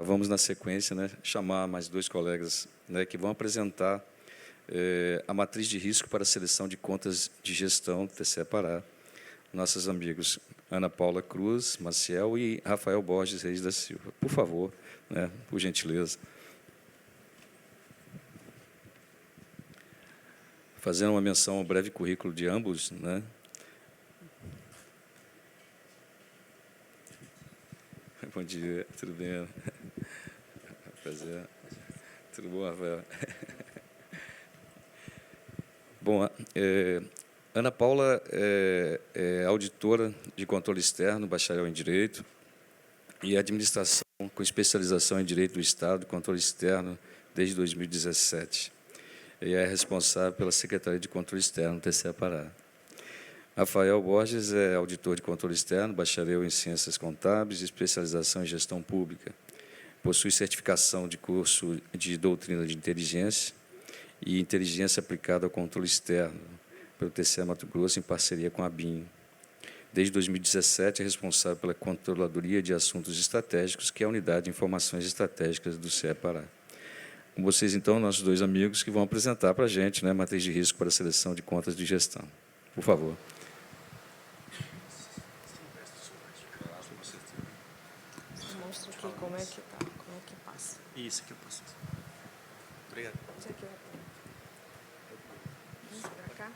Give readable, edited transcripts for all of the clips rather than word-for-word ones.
Vamos, na sequência, né, chamar mais dois colegas, né, que vão apresentar a matriz de risco para a seleção de contas de gestão do TCE Pará. Nossos amigos Ana Paula Cruz Maciel e Rafael Borges Reis da Silva. Por favor, né, por gentileza. Fazendo uma menção ao breve currículo de ambos, né? Bom dia, tudo bem? Prazer. Tudo bom, Rafael? Bom, Ana Paula é auditora de controle externo, bacharel em Direito e Administração, com especialização em Direito do Estado, controle externo, desde 2017. E é responsável pela Secretaria de Controle Externo do TCE Pará. Rafael Borges é auditor de controle externo, bacharel em Ciências Contábeis e especialização em Gestão Pública. Possui certificação de curso de Doutrina de Inteligência e Inteligência aplicada ao controle externo, pelo TCE Mato Grosso, em parceria com a ABIN. Desde 2017, é responsável pela Controladoria de Assuntos Estratégicos, que é a Unidade de Informações Estratégicas do CE Pará. Com vocês, então, nossos dois amigos que vão apresentar para a gente, né, a matriz de risco para a seleção de contas de gestão. Por favor. Mostra aqui como é que tá, como é que passa. Isso aqui eu passo. Obrigado. Isso aqui eu aponto. Isso pra cá.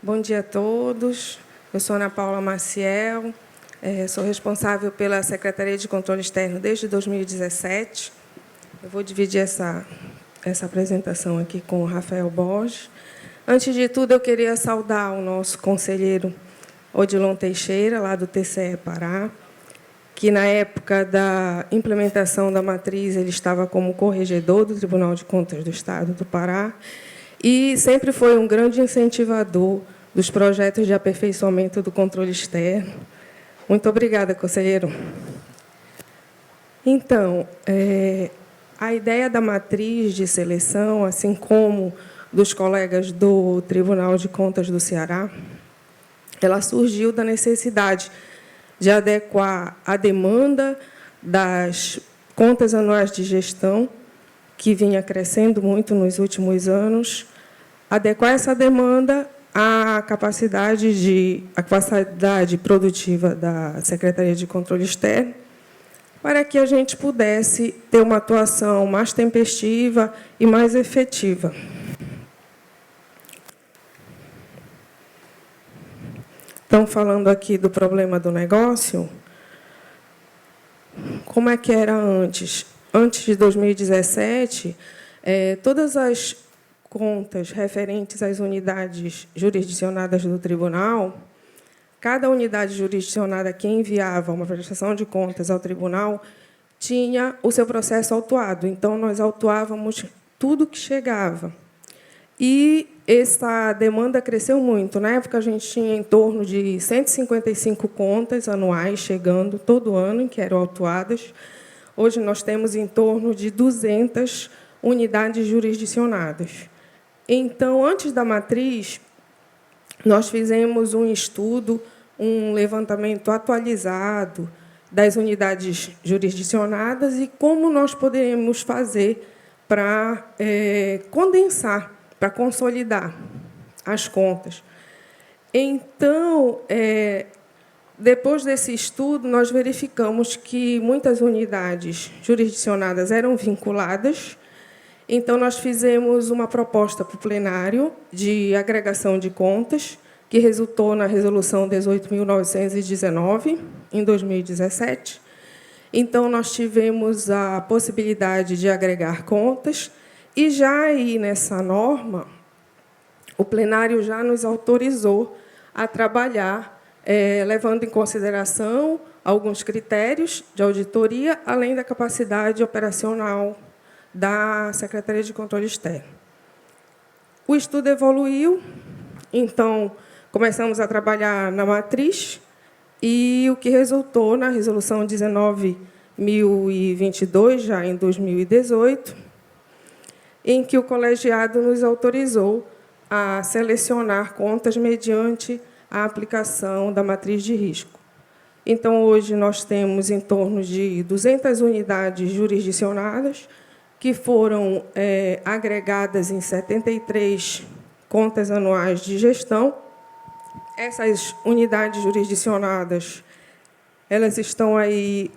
Bom dia a todos. Eu sou Ana Paula Maciel, sou responsável pela Secretaria de Controle Externo desde 2017. Eu vou dividir essa apresentação aqui com o Rafael Borges. Antes de tudo, eu queria saudar o nosso conselheiro Odilon Teixeira, lá do TCE Pará, que, na época da implementação da matriz, ele estava como corregedor do Tribunal de Contas do Estado do Pará e sempre foi um grande incentivador dos projetos de aperfeiçoamento do controle externo. Muito obrigada, conselheiro. Então, a ideia da matriz de seleção, assim como dos colegas do Tribunal de Contas do Ceará, ela surgiu da necessidade de adequar a demanda das contas anuais de gestão, que vinha crescendo muito nos últimos anos, adequar essa demanda à capacidade produtiva da Secretaria de Controle Externo, para que a gente pudesse ter uma atuação mais tempestiva e mais efetiva. Então, falando aqui do problema do negócio, como é que era antes? Antes de 2017, todas as contas referentes às unidades jurisdicionadas do tribunal, cada unidade jurisdicionada que enviava uma prestação de contas ao tribunal tinha o seu processo autuado. Então, nós autuávamos tudo que chegava. E essa demanda cresceu muito. Na época, a gente tinha em torno de 155 contas anuais chegando todo ano, que eram autuadas. Hoje, nós temos em torno de 200 unidades jurisdicionadas. Então, antes da matriz, nós fizemos um estudo, um levantamento atualizado das unidades jurisdicionadas e como nós poderíamos fazer para condensar, para consolidar as contas. Então, depois desse estudo, nós verificamos que muitas unidades jurisdicionadas eram vinculadas. Então, nós fizemos uma proposta para o plenário de agregação de contas, que resultou na Resolução 18.919, em 2017. Então, nós tivemos a possibilidade de agregar contas, e já aí, nessa norma, o plenário já nos autorizou a trabalhar, levando em consideração alguns critérios de auditoria, além da capacidade operacional da Secretaria de Controle Externo. O estudo evoluiu, então, começamos a trabalhar na matriz, e o que resultou na Resolução 19.022, já em 2018, em que o colegiado nos autorizou a selecionar contas mediante a aplicação da matriz de risco. Então, hoje, nós temos em torno de 200 unidades jurisdicionadas, que foram agregadas em 73 contas anuais de gestão. Essas unidades jurisdicionadas, elas estão aí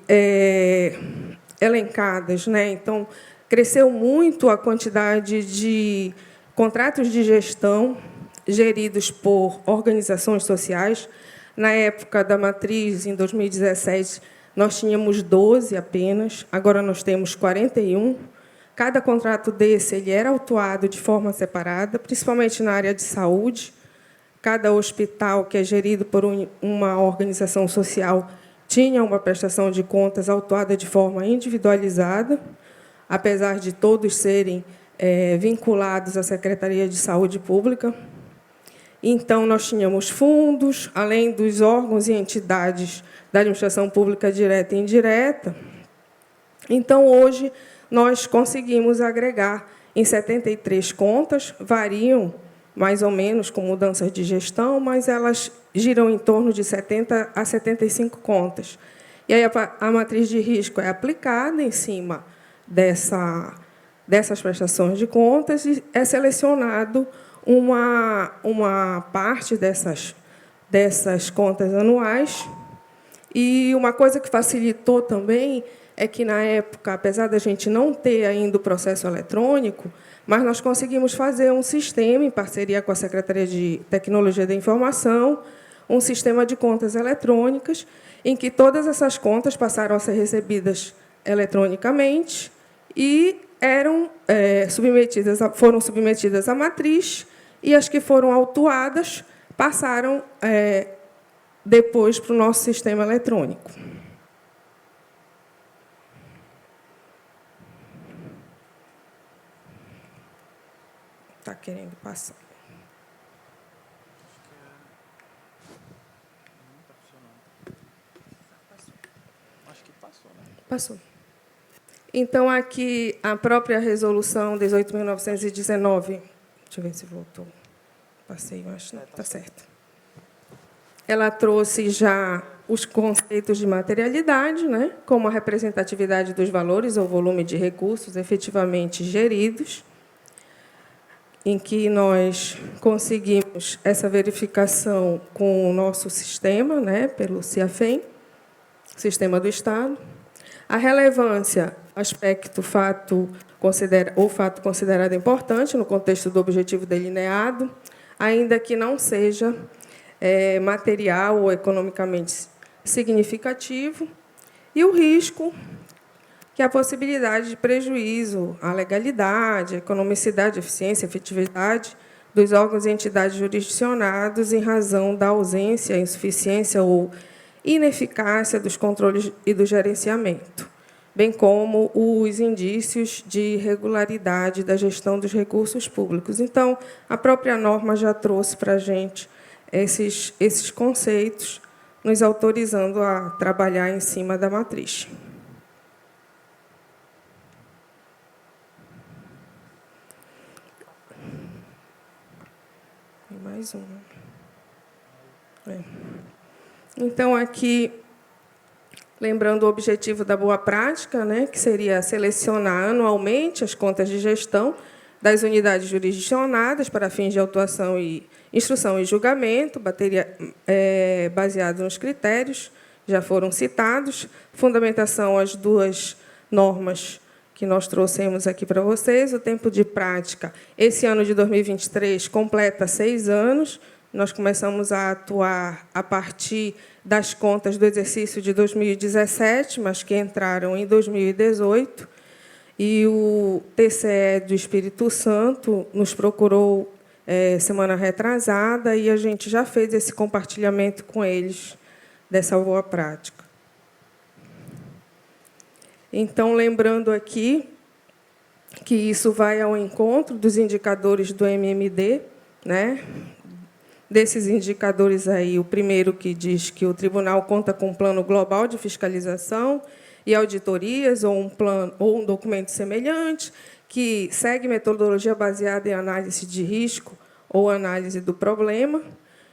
elencadas, né? Então, cresceu muito a quantidade de contratos de gestão geridos por organizações sociais. Na época da matriz, em 2017, nós tínhamos 12 apenas, agora nós temos 41. Cada contrato desse ele era autuado de forma separada, principalmente na área de saúde. Cada hospital, que é gerido por uma organização social, tinha uma prestação de contas autuada de forma individualizada, apesar de todos serem vinculados à Secretaria de Saúde Pública. Então, nós tínhamos fundos, além dos órgãos e entidades da administração pública direta e indireta. Então, hoje, nós conseguimos agregar em 73 contas, variam mais ou menos com mudanças de gestão, mas elas giram em torno de 70 a 75 contas. E aí a matriz de risco é aplicada em cima dessas prestações de contas e é selecionado uma parte dessas contas anuais. E uma coisa que facilitou também é que, na época, apesar da gente não ter ainda o processo eletrônico, mas nós conseguimos fazer um sistema, em parceria com a Secretaria de Tecnologia da Informação, um sistema de contas eletrônicas, em que todas essas contas passaram a ser recebidas eletronicamente e foram submetidas à matriz, e as que foram autuadas passaram depois para o nosso sistema eletrônico. Está querendo passar. Acho que passou, né? Passou. Então, aqui, a própria resolução 18.919, deixa eu ver se voltou. Passei, eu acho que está certo. Ela trouxe já os conceitos de materialidade, né, como a representatividade dos valores ou volume de recursos efetivamente geridos, em que nós conseguimos essa verificação com o nosso sistema, né, pelo CIAFEM, Sistema do Estado. A relevância, fato considerado importante no contexto do objetivo delineado, ainda que não seja material ou economicamente significativo, e o risco, que é a possibilidade de prejuízo à legalidade, à economicidade, eficiência, efetividade dos órgãos e entidades jurisdicionados em razão da ausência, insuficiência ou ineficácia dos controles e do gerenciamento, bem como os indícios de irregularidade da gestão dos recursos públicos. Então, a própria norma já trouxe para a gente esses conceitos, nos autorizando a trabalhar em cima da matriz. E mais uma. Então, aqui, lembrando o objetivo da boa prática, né, que seria selecionar anualmente as contas de gestão das unidades jurisdicionadas para fins de autuação e instrução e julgamento, baseado nos critérios já foram citados, fundamentação às duas normas que nós trouxemos aqui para vocês. O tempo de prática, esse ano de 2023, completa 6 anos. Nós começamos a atuar a partir das contas do exercício de 2017, mas que entraram em 2018. E o TCE do Espírito Santo nos procurou semana retrasada e a gente já fez esse compartilhamento com eles dessa boa prática. Então, lembrando aqui que isso vai ao encontro dos indicadores do MMD, né? Desses indicadores aí, o primeiro que diz que o tribunal conta com um plano global de fiscalização e auditorias, ou um documento semelhante, que segue metodologia baseada em análise de risco ou análise do problema,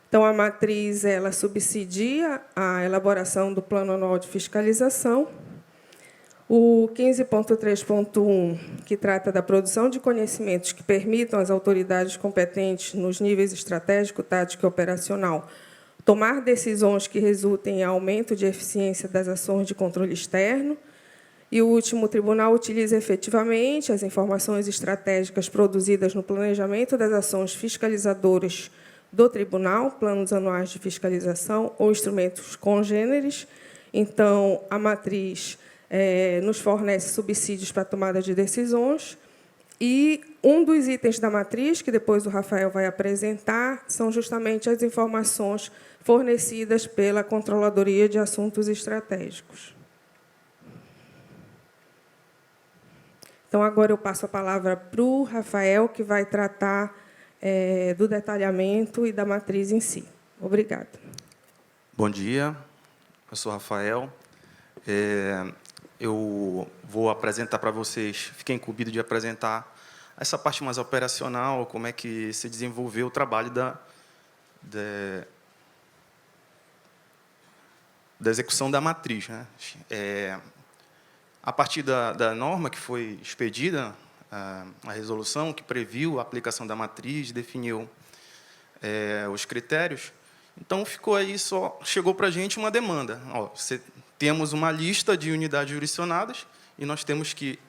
Então, a matriz ela subsidia a elaboração do Plano Anual de Fiscalização. O 15.3.1, que trata da produção de conhecimentos que permitam às autoridades competentes nos níveis estratégico, tático e operacional tomar decisões que resultem em aumento de eficiência das ações de controle externo. E o último, o tribunal utiliza efetivamente as informações estratégicas produzidas no planejamento das ações fiscalizadoras do tribunal, planos anuais de fiscalização ou instrumentos congêneres. Então, a matriz nos fornece subsídios para a tomada de decisões. E um dos itens da matriz, que depois o Rafael vai apresentar, são justamente as informações fornecidas pela Controladoria de Assuntos Estratégicos. Então, agora eu passo a palavra para o Rafael, que vai tratar do detalhamento e da matriz em si. Obrigada. Bom dia, eu sou Rafael. Eu vou apresentar para vocês, fiquei incumbido de apresentar essa parte mais operacional, como é que se desenvolveu o trabalho da execução da matriz, né? A partir da norma que foi expedida, a resolução que previu a aplicação da matriz, definiu os critérios, então ficou aí chegou para a gente uma demanda. Temos uma lista de unidades jurisdicionadas e nós temos que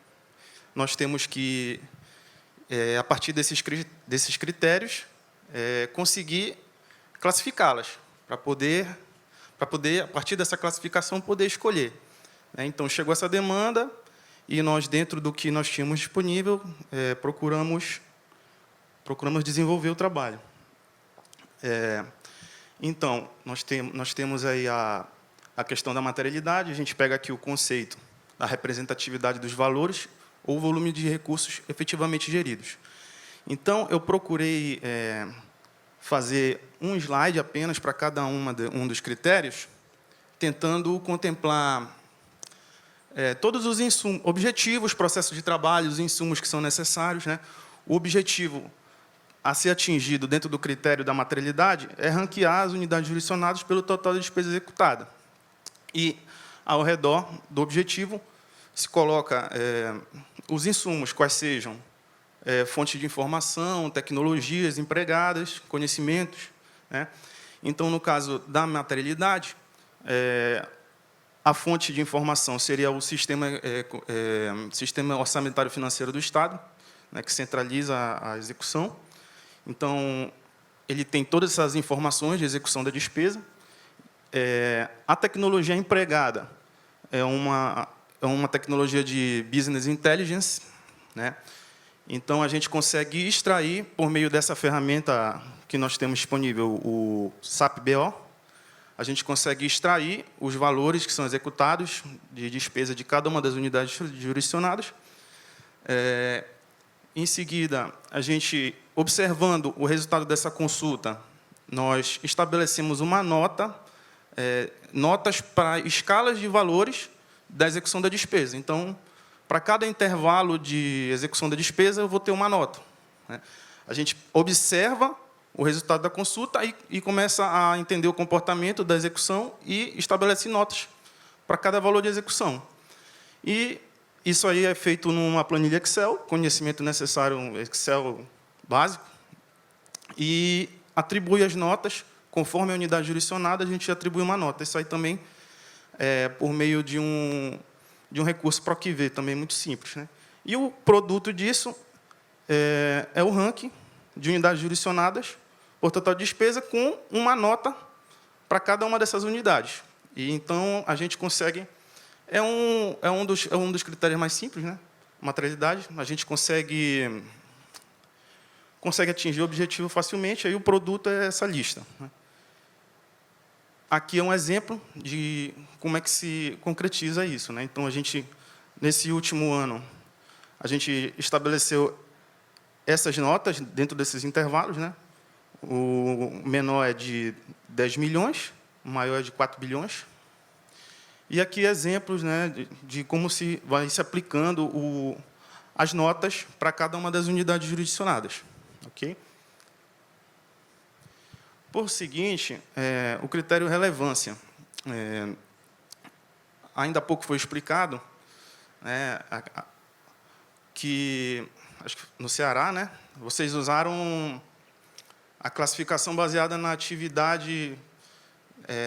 a partir desses critérios, conseguir classificá-las, para poder, a partir dessa classificação, poder escolher. Então, chegou essa demanda e nós, dentro do que nós tínhamos disponível, procuramos desenvolver o trabalho. Então, nós temos aí a questão da materialidade, a gente pega aqui o conceito da representatividade dos valores ou volume de recursos efetivamente geridos. Então, eu procurei fazer um slide apenas para cada um dos critérios, tentando contemplar todos os insumos, objetivos, processos de trabalho, os insumos que são necessários, né? O objetivo a ser atingido dentro do critério da materialidade é ranquear as unidades jurisdicionadas pelo total de despesa executada. E, ao redor do objetivo, se coloca os insumos, quais sejam fontes de informação, tecnologias empregadas, conhecimentos, né? Então, no caso da materialidade, a fonte de informação seria o sistema orçamentário financeiro do Estado, né, que centraliza a execução. Então, ele tem todas essas informações de execução da despesa. A tecnologia empregada é uma tecnologia de business intelligence, né? Então, a gente consegue extrair, por meio dessa ferramenta que nós temos disponível, o SAP-BO, a gente consegue extrair os valores que são executados de despesa de cada uma das unidades jurisdicionadas. Em seguida, a gente, observando o resultado dessa consulta, nós estabelecemos uma notas para escalas de valores da execução da despesa. Então, para cada intervalo de execução da despesa, eu vou ter uma nota, né? A gente observa o resultado da consulta e começa a entender o comportamento da execução e estabelece notas para cada valor de execução. E isso aí é feito numa planilha Excel, conhecimento necessário, um Excel básico, e atribui as notas, conforme a unidade jurisdicionada, a gente atribui uma nota. Isso aí também por meio de um recurso PROQV, também muito simples, né? E o produto disso é o ranking de unidades jurisdicionadas por total de despesa, com uma nota para cada uma dessas unidades. E, então, a gente consegue... É um dos critérios mais simples, né? Materialidade. A gente consegue atingir o objetivo facilmente, aí o produto é essa lista, né? Aqui é um exemplo de como é que se concretiza isso, né? Então, a gente, nesse último ano, a gente estabeleceu essas notas dentro desses intervalos, né? O menor é de 10 milhões, o maior é de 4 bilhões. E aqui exemplos, né, de como vai se aplicando as notas para cada uma das unidades jurisdicionadas. Okay? Por seguinte, o critério relevância. Ainda há pouco foi explicado, né, que, acho que no Ceará, né, vocês usaram a classificação baseada na atividade,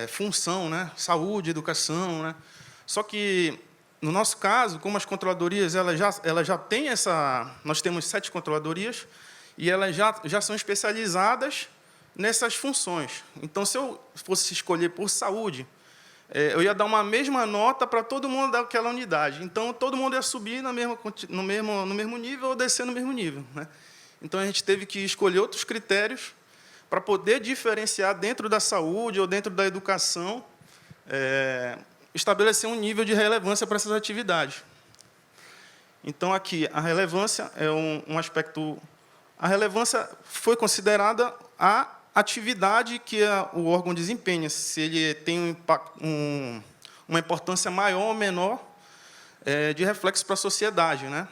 função, né, saúde, educação, né. Só que, no nosso caso, como as controladorias, elas já têm essa... Nós temos 7 controladorias, e elas já são especializadas nessas funções. Então, se eu fosse escolher por saúde, eu ia dar uma mesma nota para todo mundo daquela unidade. Então, todo mundo ia subir no mesmo nível ou descer no mesmo nível, né? Então, a gente teve que escolher outros critérios para poder diferenciar dentro da saúde ou dentro da educação, estabelecer um nível de relevância para essas atividades. Então, aqui, a relevância é um aspecto... A relevância foi considerada a atividade que o órgão desempenha, se ele tem uma importância maior ou menor de reflexo para a sociedade, né?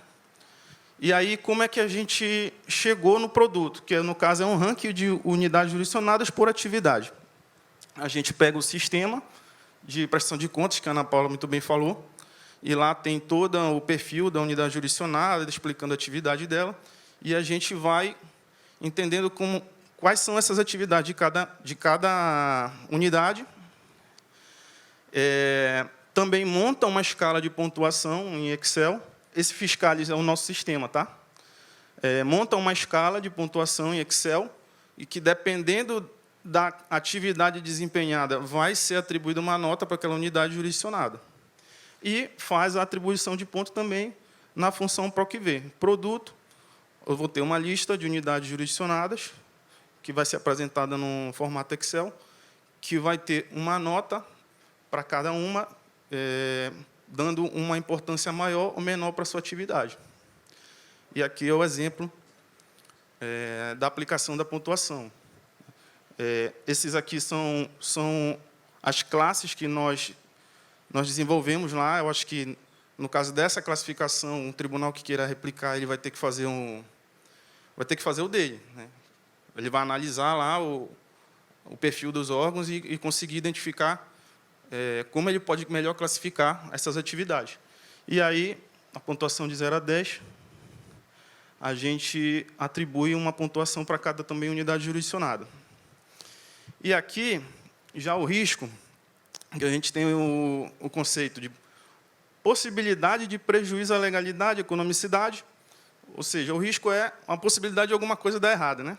E aí, como é que a gente chegou no produto? Que, no caso, é um ranking de unidades jurisdicionadas por atividade. A gente pega o sistema de prestação de contas, que a Ana Paula muito bem falou, e lá tem todo o perfil da unidade jurisdicionada, explicando a atividade dela, e a gente vai entendendo quais são essas atividades de cada unidade. Também monta uma escala de pontuação em Excel. Esse Fiscalis é o nosso sistema, tá? Monta uma escala de pontuação em Excel e que, dependendo da atividade desempenhada, vai ser atribuída uma nota para aquela unidade jurisdicionada. E faz a atribuição de ponto também na função PROC-V. Produto, eu vou ter uma lista de unidades jurisdicionadas, que vai ser apresentada no formato Excel, que vai ter uma nota para cada uma, dando uma importância maior ou menor para a sua atividade. E aqui é o exemplo da aplicação da pontuação. Esses aqui são as classes que nós desenvolvemos lá. Eu acho que, no caso dessa classificação, um tribunal que queira replicar, ele vai ter que fazer o dele, né? Ele vai analisar lá o perfil dos órgãos e conseguir identificar como ele pode melhor classificar essas atividades. E aí, a pontuação de 0 a 10, a gente atribui uma pontuação para cada também unidade jurisdicionada. E aqui, já o risco, que a gente tem o conceito de possibilidade de prejuízo à legalidade, economicidade, ou seja, o risco é uma possibilidade de alguma coisa dar errado, né?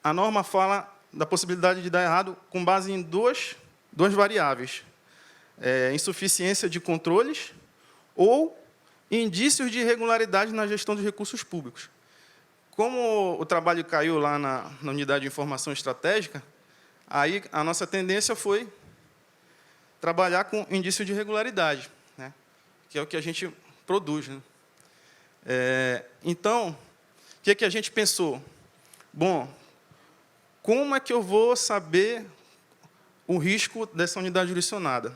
A norma fala da possibilidade de dar errado com base em duas variáveis: insuficiência de controles ou indícios de irregularidade na gestão dos recursos públicos. Como o trabalho caiu lá na unidade de informação estratégica, aí a nossa tendência foi trabalhar com indício de irregularidade, né? Que é o que a gente produz, né? Então, o que a gente pensou? Bom, como é que eu vou saber o risco dessa unidade jurisdicionada?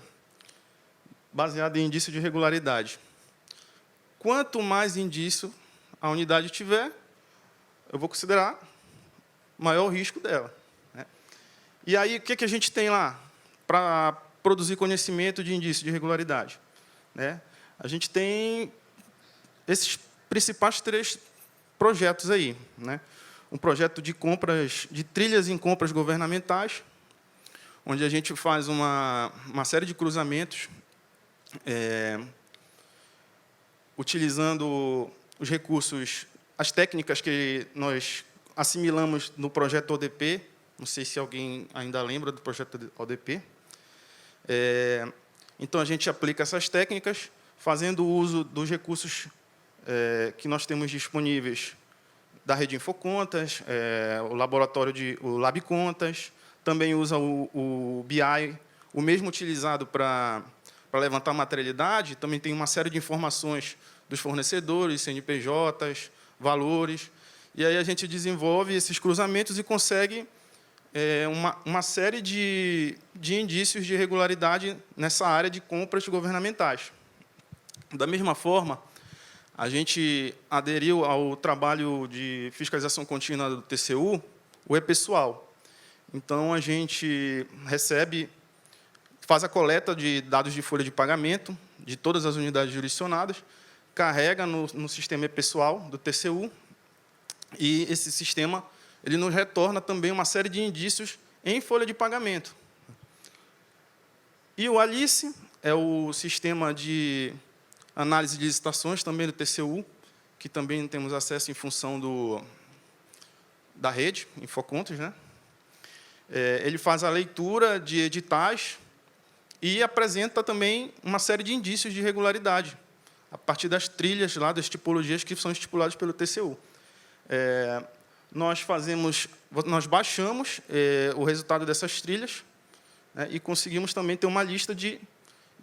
Baseado em indício de irregularidade. Quanto mais indício a unidade tiver, eu vou considerar maior o risco dela, né? E aí, o que a gente tem lá para produzir conhecimento de indício de irregularidade, né? A gente tem esses principais 3 projetos aí, né? Um projeto de compras, de trilhas em compras governamentais, onde a gente faz uma série de cruzamentos, utilizando os recursos, as técnicas que nós assimilamos no projeto ODP. Não sei se alguém ainda lembra do projeto ODP. Então, a gente aplica essas técnicas, fazendo uso dos recursos que nós temos disponíveis da rede Infocontas, o laboratório o LabContas, também usa o BI, o mesmo utilizado para levantar materialidade. Também tem uma série de informações dos fornecedores, CNPJs, valores. E aí a gente desenvolve esses cruzamentos e consegue uma série de indícios de irregularidade nessa área de compras governamentais. Da mesma forma, a gente aderiu ao trabalho de fiscalização contínua do TCU, o e-pessoal. Então, a gente faz a coleta de dados de folha de pagamento de todas as unidades jurisdicionadas, carrega no sistema e-pessoal do TCU, e esse sistema ele nos retorna também uma série de indícios em folha de pagamento. E o Alice é o sistema de análise de licitações também do TCU, que também temos acesso em função da rede, Infocontas, né? Ele faz a leitura de editais e apresenta também uma série de indícios de irregularidade, a partir das trilhas, lá, das tipologias que são estipuladas pelo TCU. Nós baixamos o resultado dessas trilhas, né, e conseguimos também ter uma lista de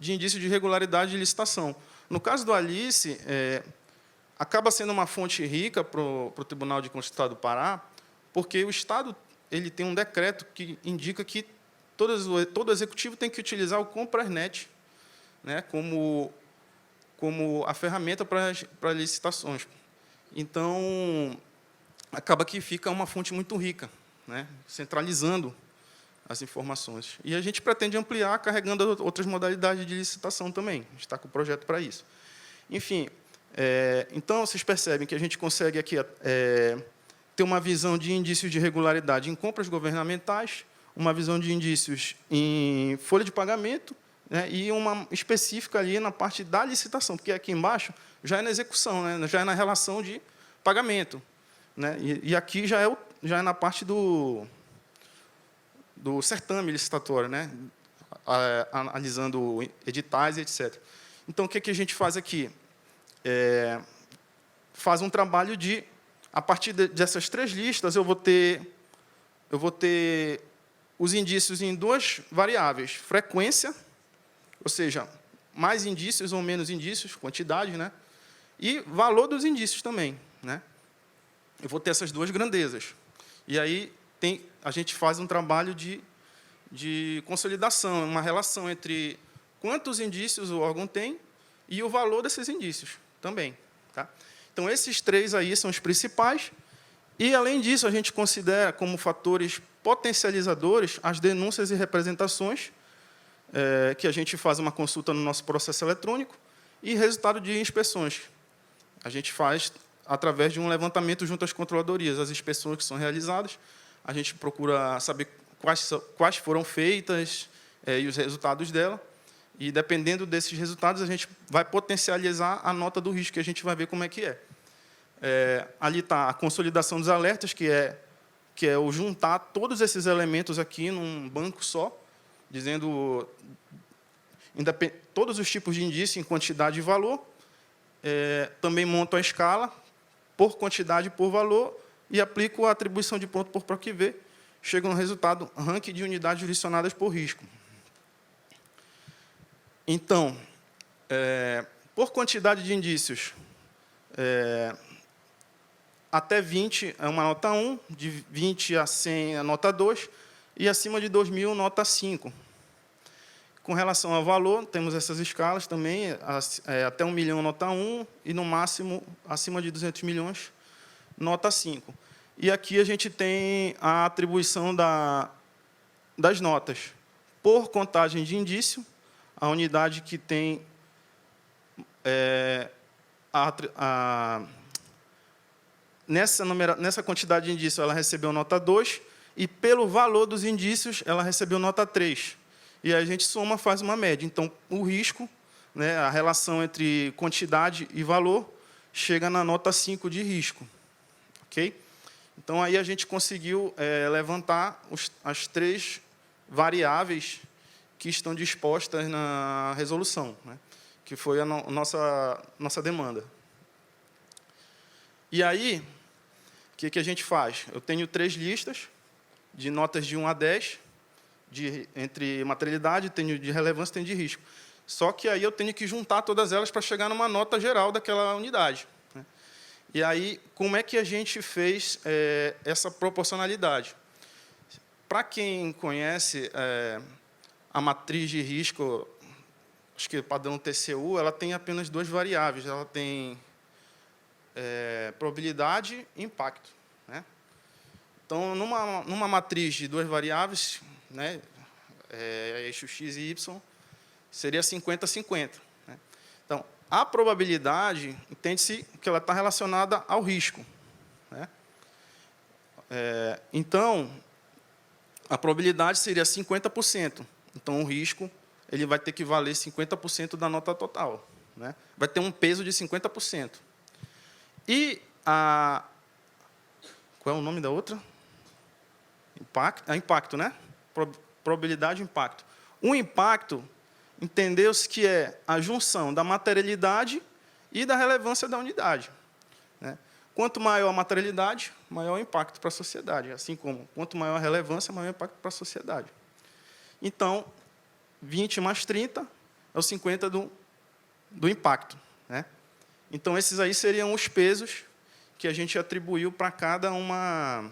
indícios de irregularidade de licitação. No caso do Alice, acaba sendo uma fonte rica para o Tribunal de Contas do Estado do Pará, porque o Estado ele tem um decreto que indica que todo executivo tem que utilizar o Comprasnet, né, como a ferramenta para licitações. Então, acaba que fica uma fonte muito rica, né, centralizando as informações. E a gente pretende ampliar, carregando outras modalidades de licitação também. A gente está com o projeto para isso. Enfim, então, vocês percebem que a gente consegue aqui ter uma visão de indícios de irregularidade em compras governamentais, uma visão de indícios em folha de pagamento, né, e uma específica ali na parte da licitação, porque aqui embaixo já é na execução, né, já é na relação de pagamento, né, e aqui já é na parte do certame licitatório, né, analisando editais e etc. Então, o que a gente faz aqui? Faz um trabalho a partir dessas 3 listas, eu vou ter os indícios em 2 variáveis: frequência, ou seja, mais indícios ou menos indícios, quantidade, né, e valor dos indícios também, né. Eu vou ter essas 2 grandezas. E aí a gente faz um trabalho de consolidação, uma relação entre quantos indícios o órgão tem e o valor desses indícios também. Tá? Então, esses 3 aí são os principais. E, além disso, a gente considera como fatores potencializadores as denúncias e representações, que a gente faz uma consulta no nosso processo eletrônico, e resultado de inspeções. A gente faz através de um levantamento junto às controladorias, as inspeções que são realizadas. A gente procura saber quais foram feitas e os resultados dela. E, dependendo desses resultados, a gente vai potencializar a nota do risco, que a gente vai ver como é que é. Ali está a consolidação dos alertas, que é o juntar todos esses elementos aqui num banco só, dizendo todos os tipos de indício em quantidade e valor. Também monto a escala por quantidade e por valor e aplico a atribuição de ponto por PROC-V. Chega no resultado ranking de unidades jurisdicionadas por risco. Então, por quantidade de indícios, até 20 é uma nota 1, de 20 a 100 é nota 2, e acima de 2.000, nota 5. Com relação ao valor, temos essas escalas também, até 1 milhão, nota 1, e, no máximo, acima de 200 milhões, nota 5. E aqui a gente tem a atribuição das notas. Por contagem de indício, a unidade que tem nessa quantidade de indício, ela recebeu nota 2, e pelo valor dos indícios, ela recebeu nota 3. E a gente soma, faz uma média. Então, o risco, né, a relação entre quantidade e valor, chega na nota 5 de risco. Ok? Então, aí a gente conseguiu levantar as 3 variáveis que estão dispostas na resolução, né, que foi a nossa demanda. E aí, o que a gente faz? Eu tenho 3 listas de notas de 1 a 10, entre materialidade, tenho de relevância, tenho de risco. Só que aí eu tenho que juntar todas elas para chegar numa nota geral daquela unidade. Né? E aí, como é que a gente fez essa proporcionalidade? Para quem conhece a matriz de risco, acho que padrão TCU, ela tem apenas 2 variáveis. Ela tem probabilidade e impacto. Né? Então, numa matriz de duas variáveis, né, eixo x e y, seria 50-50. Né? Então, a probabilidade, entende-se que ela está relacionada ao risco. Né? Então, a probabilidade seria 50%. Então, o risco ele vai ter que valer 50% da nota total. Né? Vai ter um peso de 50%. E qual é o nome da outra? Impacto, né? Probabilidade e impacto. O impacto, entendeu-se que é a junção da materialidade e da relevância da unidade. Né? Quanto maior a materialidade, maior o impacto para a sociedade. Assim como, quanto maior a relevância, maior o impacto para a sociedade. Então, 20 mais 30 é o 50 do impacto. Né? Então, esses aí seriam os pesos que a gente atribuiu para cada uma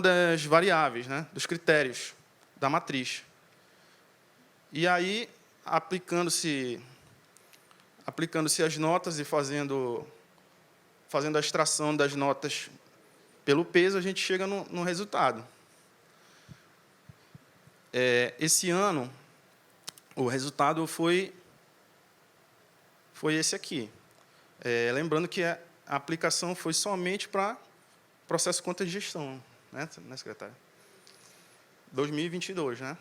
das variáveis, né, dos critérios da matriz. E aí, aplicando-se as notas e fazendo a extração das notas pelo peso, a gente chega no resultado. Esse ano, o resultado foi esse aqui. Lembrando que a aplicação foi somente para processo de conta de gestão, né, secretária? 2022, né?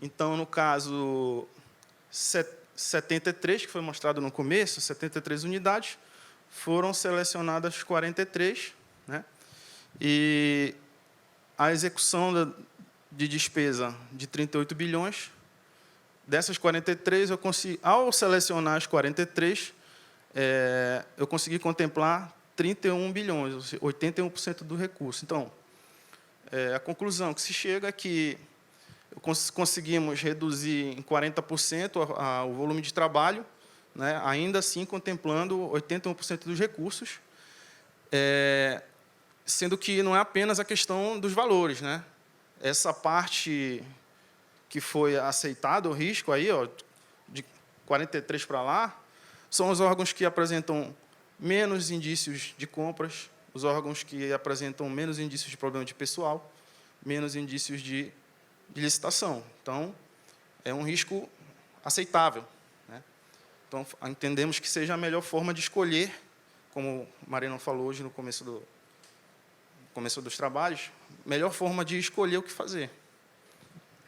Então, no caso 73, que foi mostrado no começo, 73 unidades, foram selecionadas 43, né? E a execução de despesa de 38 bilhões, dessas 43, ao selecionar as 43, eu consegui contemplar 31 bilhões, 81% do recurso. Então, a conclusão que se chega é que conseguimos reduzir em 40% o volume de trabalho, né, ainda assim contemplando 81% dos recursos, sendo que não é apenas a questão dos valores. Né? Essa parte que foi aceitada, o risco, aí, ó, de 43 para lá, são os órgãos que apresentam menos indícios de compras, os órgãos que apresentam menos indícios de problema de pessoal, menos indícios de licitação. Então, é um risco aceitável. Né? Então, entendemos que seja a melhor forma de escolher, como o Mariano falou hoje no começo dos trabalhos, melhor forma de escolher o que fazer.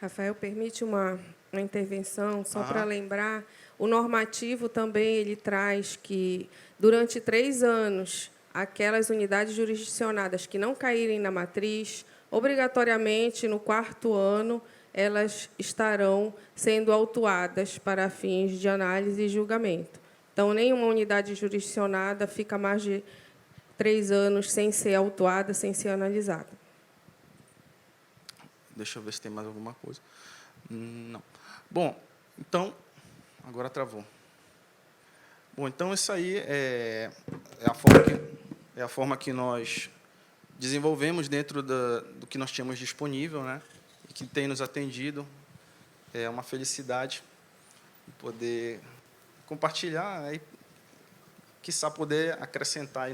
Rafael, permite uma intervenção, só para lembrar, o normativo também ele traz que, durante 3 anos, aquelas unidades jurisdicionadas que não caírem na matriz, obrigatoriamente, no 4º ano, elas estarão sendo autuadas para fins de análise e julgamento. Então, nenhuma unidade jurisdicionada fica mais de 3 anos sem ser autuada, sem ser analisada. Deixa eu ver se tem mais alguma coisa. Não. Bom, então... Agora travou. Bom, então, isso aí é a forma que nós desenvolvemos dentro do que nós tínhamos disponível, né, e que tem nos atendido. É uma felicidade poder compartilhar e, quiçá, poder acrescentar aí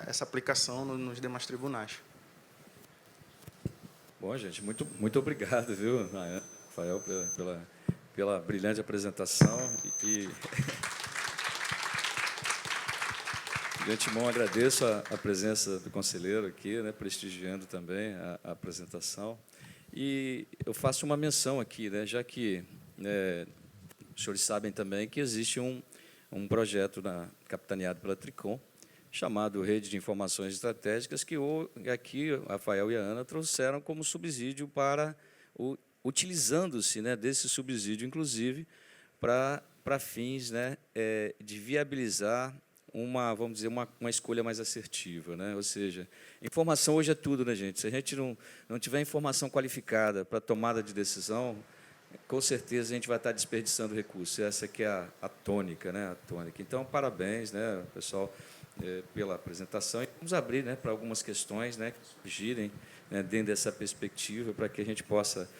essa aplicação nos demais tribunais. Bom, gente, muito obrigado, viu, Rafael, pela brilhante apresentação. De antemão, agradeço a presença do conselheiro aqui, né, prestigiando também a apresentação. E eu faço uma menção aqui, né, já que os senhores sabem também que existe um projeto capitaneado pela Tricom, chamado Rede de Informações Estratégicas, que aqui o Rafael e a Ana trouxeram como subsídio para utilizando-se, né, desse subsídio, inclusive, para fins, né, de viabilizar vamos dizer, uma escolha mais assertiva, né? Ou seja, informação hoje é tudo, né, gente? Se a gente não tiver informação qualificada para tomada de decisão, com certeza a gente vai estar desperdiçando recursos. Essa aqui é a tônica, né? A tônica. Então, parabéns, né, pessoal, pela apresentação. E vamos abrir, né, para algumas questões, né, que surgirem, né, dentro dessa perspectiva, para que a gente possa,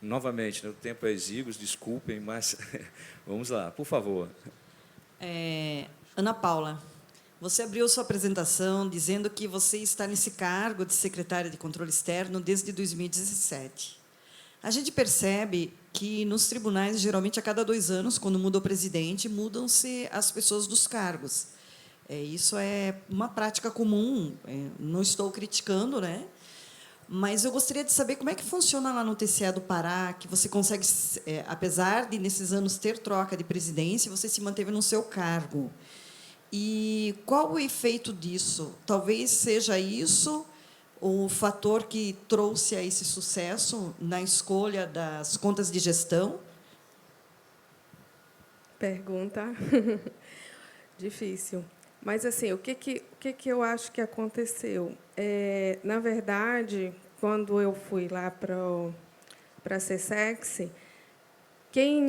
novamente, né, o tempo é exíguo, desculpem, mas vamos lá, por favor. Ana Paula, Você abriu sua apresentação dizendo que você está nesse cargo de secretária de controle externo desde 2017. A gente percebe que nos tribunais, geralmente, a cada 2 anos, quando muda o presidente, mudam-se as pessoas dos cargos. Isso é uma prática comum, não estou criticando, né? Mas eu gostaria de saber como é que funciona lá no TCE do Pará, que você consegue, apesar de, nesses anos, ter troca de presidência, você se manteve no seu cargo. E qual o efeito disso? Talvez seja isso o fator que trouxe a esse sucesso na escolha das contas de gestão? Pergunta difícil. Mas, assim, o que eu acho que aconteceu? Na verdade, quando eu fui lá para a CSEX, quem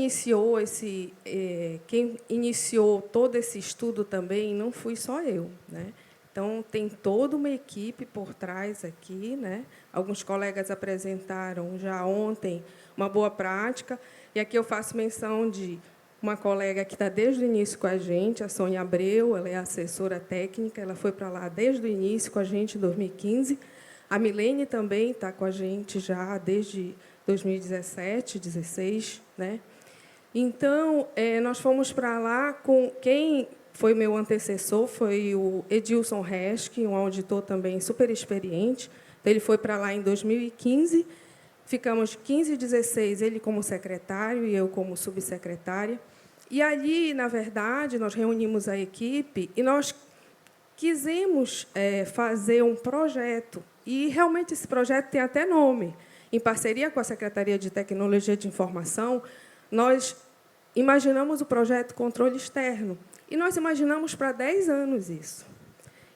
iniciou todo esse estudo também não fui só eu, né? Então, tem toda uma equipe por trás aqui, né? Alguns colegas apresentaram já ontem uma boa prática, e aqui eu faço menção de uma colega que está desde o início com a gente, a Sônia Abreu, ela é assessora técnica, ela foi para lá desde o início com a gente, em 2015. A Milene também está com a gente já desde 2017, 2016, né? Então, nós fomos para lá com quem foi meu antecessor, foi o Edilson Resch, um auditor também super experiente. Então, ele foi para lá em 2015, ficamos 15 e 16, ele como secretário e eu como subsecretária. E ali, na verdade, nós reunimos a equipe e nós quisemos fazer um projeto. E, realmente, esse projeto tem até nome. Em parceria com a Secretaria de Tecnologia de Informação, nós imaginamos o projeto Controle Externo. E nós imaginamos para 10 anos isso.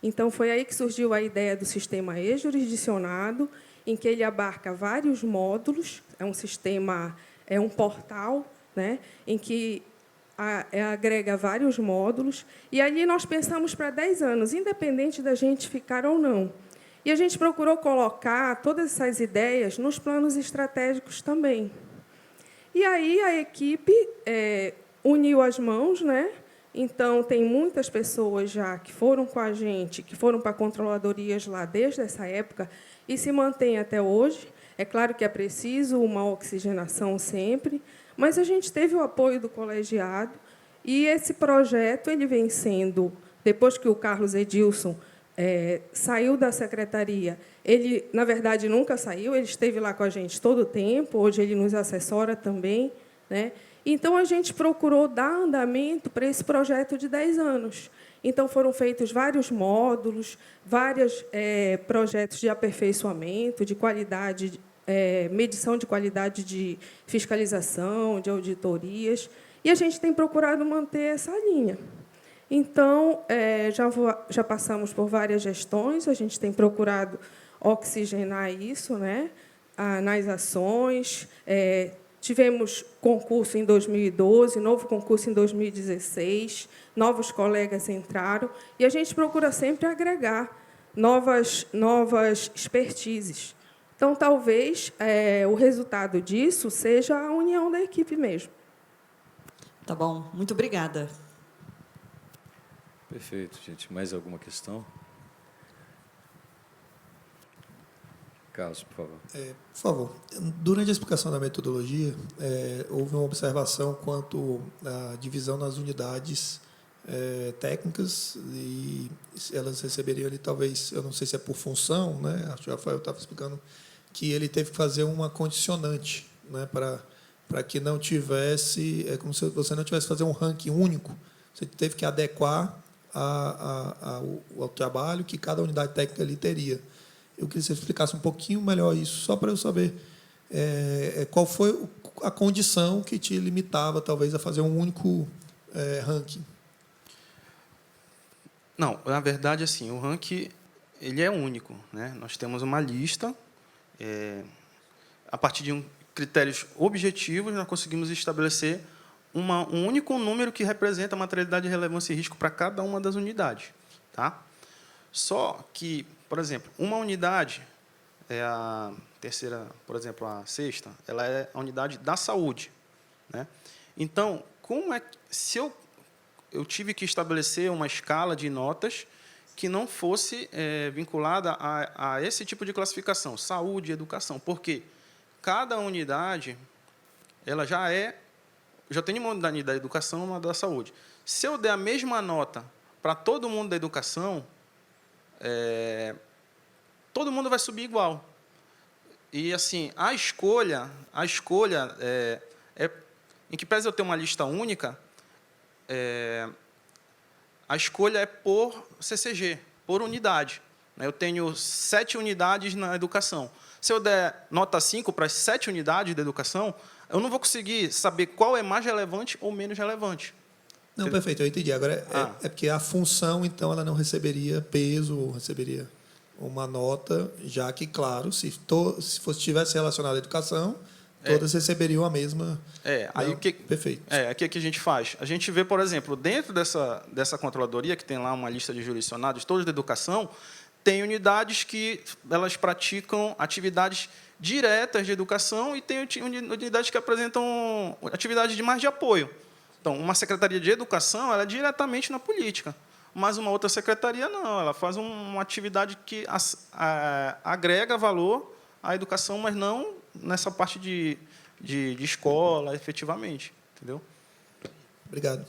Então, foi aí que surgiu a ideia do sistema e-jurisdicionado, em que ele abarca vários módulos, é um sistema, é um portal, né, em que agrega vários módulos, e ali nós pensamos para 10 anos, independente da gente ficar ou não. E a gente procurou colocar todas essas ideias nos planos estratégicos também. E aí a equipe uniu as mãos, né? Então, tem muitas pessoas já que foram com a gente, que foram para controladorias lá desde essa época e se mantém até hoje. É claro que é preciso uma oxigenação sempre, mas a gente teve o apoio do colegiado e esse projeto ele vem sendo, depois que o Carlos Edilson saiu da secretaria, ele, na verdade, nunca saiu, ele esteve lá com a gente todo o tempo, hoje ele nos assessora também, né? Então, a gente procurou dar andamento para esse projeto de 10 anos. Então, foram feitos vários módulos, vários projetos de aperfeiçoamento, de qualidade, medição de qualidade de fiscalização, de auditorias, e a gente tem procurado manter essa linha. Então, já passamos por várias gestões, a gente tem procurado oxigenar isso, né, nas ações. Tivemos concurso em 2012, novo concurso em 2016, novos colegas entraram, e a gente procura sempre agregar novas expertises. Então, talvez o resultado disso seja a união da equipe mesmo. Tá bom, muito obrigada. Perfeito, gente. Mais alguma questão? Carlos, por favor. Por favor, durante a explicação da metodologia, houve uma observação quanto à divisão nas unidades técnicas, e elas receberiam ali, talvez, eu não sei se é por função, né? Acho que o Rafael estava explicando que ele teve que fazer uma condicionante, né, para que não tivesse, como se você não tivesse que fazer um ranking único, você teve que adequar ao trabalho que cada unidade técnica ali teria. Eu queria que você explicasse um pouquinho melhor isso, só para eu saber qual foi a condição que te limitava, talvez, a fazer um único ranking. Não, na verdade, assim, o ranking ele é único, né? Nós temos uma lista, a partir de critérios objetivos, nós conseguimos estabelecer um único número que representa a materialidade, relevância e risco para cada uma das unidades. Tá? Só que, por exemplo, uma unidade, a terceira, por exemplo, a sexta, ela é a unidade da saúde. Né? Então, se eu eu tive que estabelecer uma escala de notas que não fosse vinculada a esse tipo de classificação, saúde e educação, porque cada unidade ela já tem uma unidade da educação e uma da saúde. Se eu der a mesma nota para todo mundo da educação, todo mundo vai subir igual. E assim, a escolha em que pese eu ter uma lista única, a escolha é por CCG, por unidade. Eu tenho 7 unidades na educação. Se eu der nota 5 para as 7 unidades da educação, eu não vou conseguir saber qual é mais relevante ou menos relevante. Não, perfeito, eu entendi. Agora, é porque a função, então, ela não receberia peso, ou receberia uma nota, já que, claro, se tivesse relacionado à educação, todas receberiam a mesma... Aí perfeito. O que a gente faz? A gente vê, por exemplo, dentro dessa controladoria, que tem lá uma lista de jurisdicionados, todos da educação, tem unidades que elas praticam atividades diretas de educação e tem unidades que apresentam atividades mais de apoio. Então, uma secretaria de educação ela é diretamente na política, mas uma outra secretaria não, ela faz uma atividade que agrega valor à educação, mas não nessa parte de escola, efetivamente. Entendeu? Obrigado.